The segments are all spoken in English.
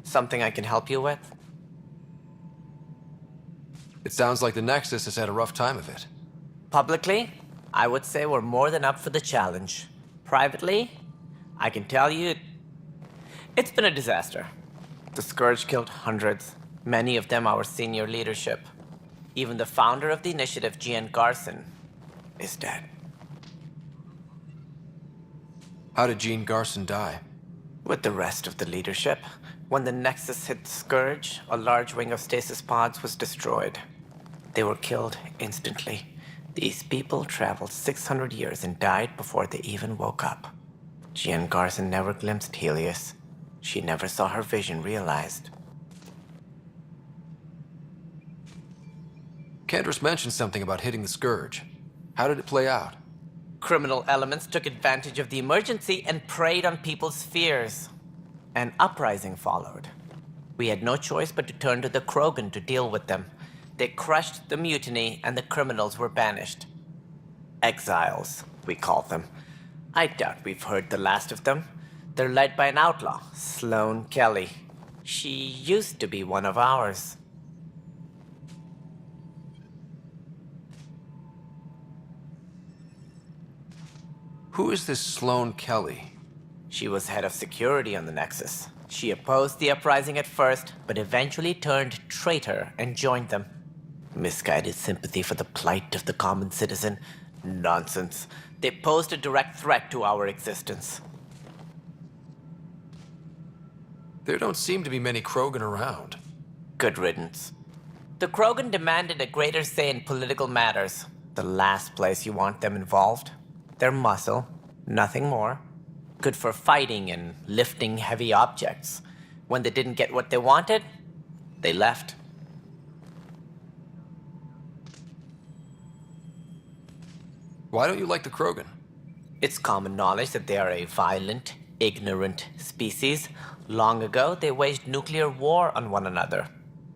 Something I can help you with? It sounds like the Nexus has had a rough time of it. Publicly, I would say we're more than up for the challenge. Privately, I can tell you it's been a disaster. The Scourge killed hundreds, many of them our senior leadership. Even the founder of the initiative, Gian Garson, is dead. How did Jean Garson die? With the rest of the leadership, when the Nexus hit Scourge, a large wing of stasis pods was destroyed. They were killed instantly. These people traveled 600 years and died before they even woke up. Jean Garson never glimpsed Helios. She never saw her vision realized. Candra's mentioned something about hitting the Scourge. How did it play out? Criminal elements took advantage of the emergency and preyed on people's fears. An uprising followed. We had no choice but to turn to the Krogan to deal with them. They crushed the mutiny and the criminals were banished. Exiles, we call them. I doubt we've heard the last of them. They're led by an outlaw, Sloane Kelly. She used to be one of ours. Who is this Sloane Kelly? She was head of security on the Nexus. She opposed the uprising at first, but eventually turned traitor and joined them. Misguided sympathy for the plight of the common citizen? Nonsense. They posed a direct threat to our existence. There don't seem to be many Krogan around. Good riddance. The Krogan demanded a greater say in political matters. The last place you want them involved. They're muscle, nothing more. Good for fighting and lifting heavy objects. When they didn't get what they wanted, they left. Why don't you like the Krogan? It's common knowledge that they are a violent, ignorant species. Long ago, they waged nuclear war on one another.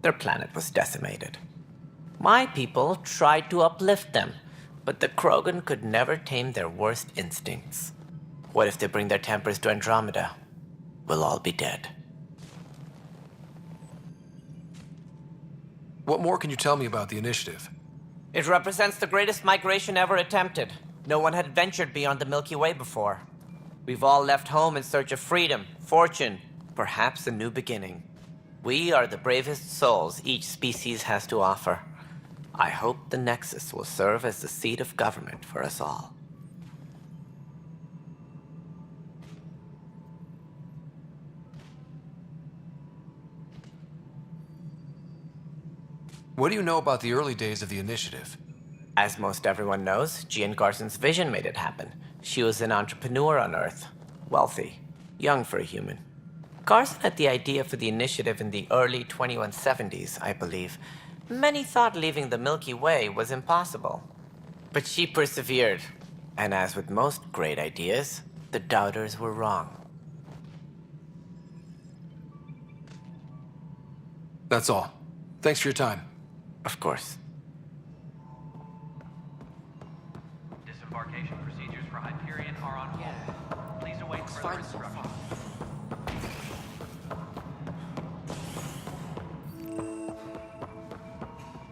Their planet was decimated. My people tried to uplift them, but the Krogan could never tame their worst instincts. What if they bring their tempers to Andromeda? We'll all be dead. What more can you tell me about the initiative? It represents the greatest migration ever attempted. No one had ventured beyond the Milky Way before. We've all left home in search of freedom, fortune, perhaps a new beginning. We are the bravest souls each species has to offer. I hope the Nexus will serve as the seat of government for us all. What do you know about the early days of the initiative? As most everyone knows, Gian Garson's vision made it happen. She was an entrepreneur on Earth. Wealthy. Young for a human. Garson had the idea for the initiative in the early 2170s, I believe. Many thought leaving the Milky Way was impossible. But she persevered. And as with most great ideas, the doubters were wrong. That's all. Thanks for your time. Of course. Disembarkation procedures for Hyperion are on hold. Please await further instructions.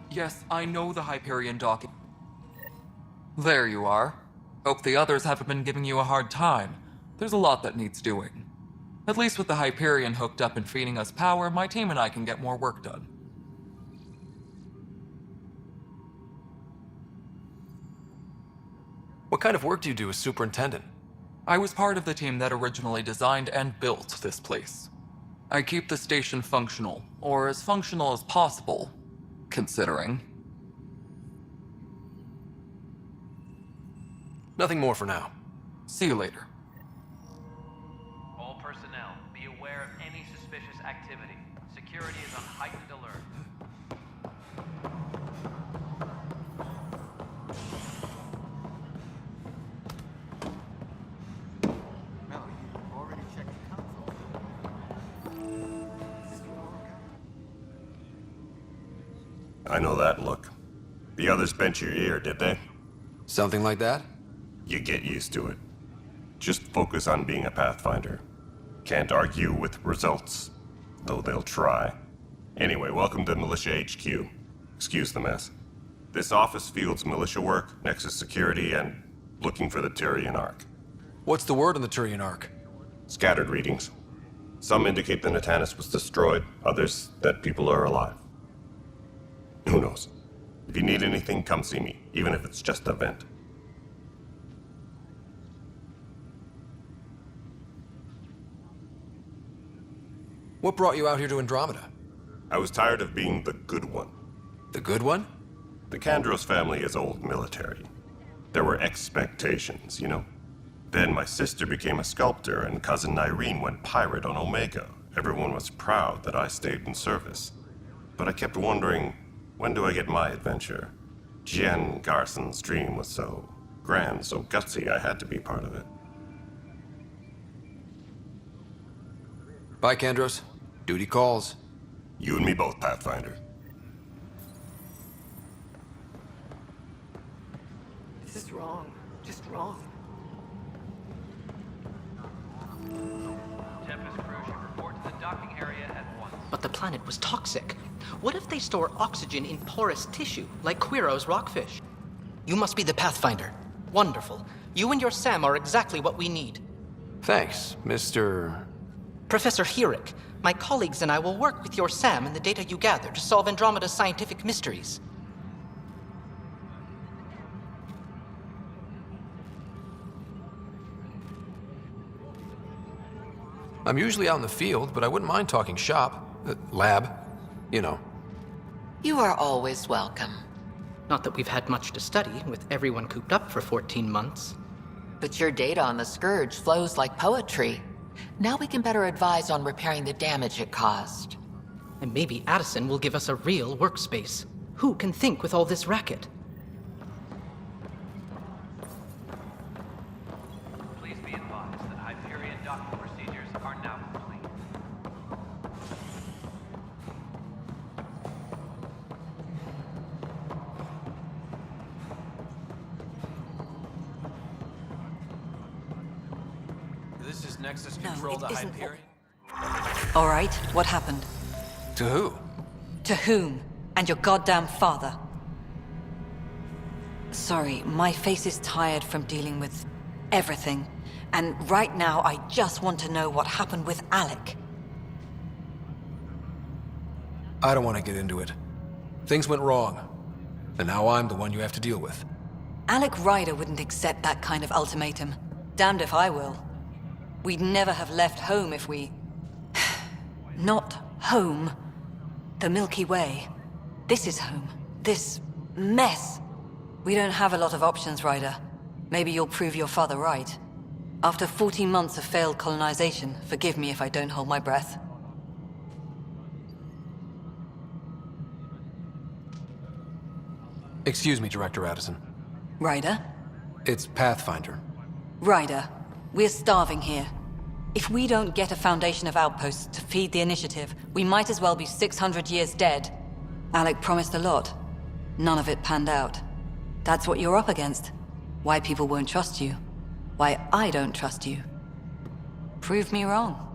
Yes, I know the Hyperion dock. There you are. Hope the others haven't been giving you a hard time. There's a lot that needs doing. At least with the Hyperion hooked up and feeding us power, my team and I can get more work done. What kind of work do you do as superintendent? I was part of the team that originally designed and built this place. I keep the station functional, or as functional as possible, considering. Nothing more for now. See you later. All personnel, be aware of any suspicious activity. Security is on heightened alert. I know that look. The others bent your ear, did they? Something like that? You get used to it. Just focus on being a Pathfinder. Can't argue with results. though they'll try. Anyway, welcome to Militia HQ. Excuse the mess. This office fields militia work, nexus security, and looking for the Turian Ark. What's the word on the Turian Ark? Scattered readings. Some indicate the Natanus was destroyed, others that people are alive. Who knows? If you need anything, come see me, even if it's just a vent. What brought you out here to Andromeda? I was tired of being the good one. The good one? The Kandros family is old military. There were expectations, you know? Then my sister became a sculptor and cousin Irene went pirate on Omega. Everyone was proud that I stayed in service. But I kept wondering, when do I get my adventure? Jen Garson's dream was so grand, so gutsy, I had to be part of it. Bye, Kandros. Duty calls. You and me both, Pathfinder. This is wrong. Just wrong. Tempest crew should report to the docking area at once. But the planet was toxic. What if they store oxygen in porous tissue, like Quiro's rockfish? You must be the Pathfinder. Wonderful. You and your Sam are exactly what we need. Thanks, Mr. Professor Herrick, my colleagues and I will work with your Sam and the data you gather to solve Andromeda's scientific mysteries. I'm usually out in the field, but I wouldn't mind talking shop. Lab. You know. You are always welcome. Not that we've had much to study, with everyone cooped up for 14 months. But your data on the Scourge flows like poetry. Now we can better advise on repairing the damage it caused. And maybe Addison will give us a real workspace. Who can think with all this racket? Please be advised that Hyperion docking procedures are now complete. This is Nexus No, control to it isn't. Hyperion? All right, what happened? To who? To whom? And your goddamn father. Sorry, my face is tired from dealing with everything. And right now, I just want to know what happened with Alec. I don't want to get into it. Things went wrong. And now I'm the one you have to deal with. Alec Ryder wouldn't accept that kind of ultimatum. Damned if I will. We'd never have left home if we... Not home. The Milky Way. This is home. This mess. We don't have a lot of options, Ryder. Maybe you'll prove your father right. After 14 months of failed colonization, forgive me if I don't hold my breath. Excuse me, Director Addison. Ryder? It's Pathfinder. Ryder, we're starving here. If we don't get a foundation of outposts to feed the initiative, we might as well be 600 years dead. Alec promised a lot. None of it panned out. That's what you're up against. Why people won't trust you. Why I don't trust you. Prove me wrong.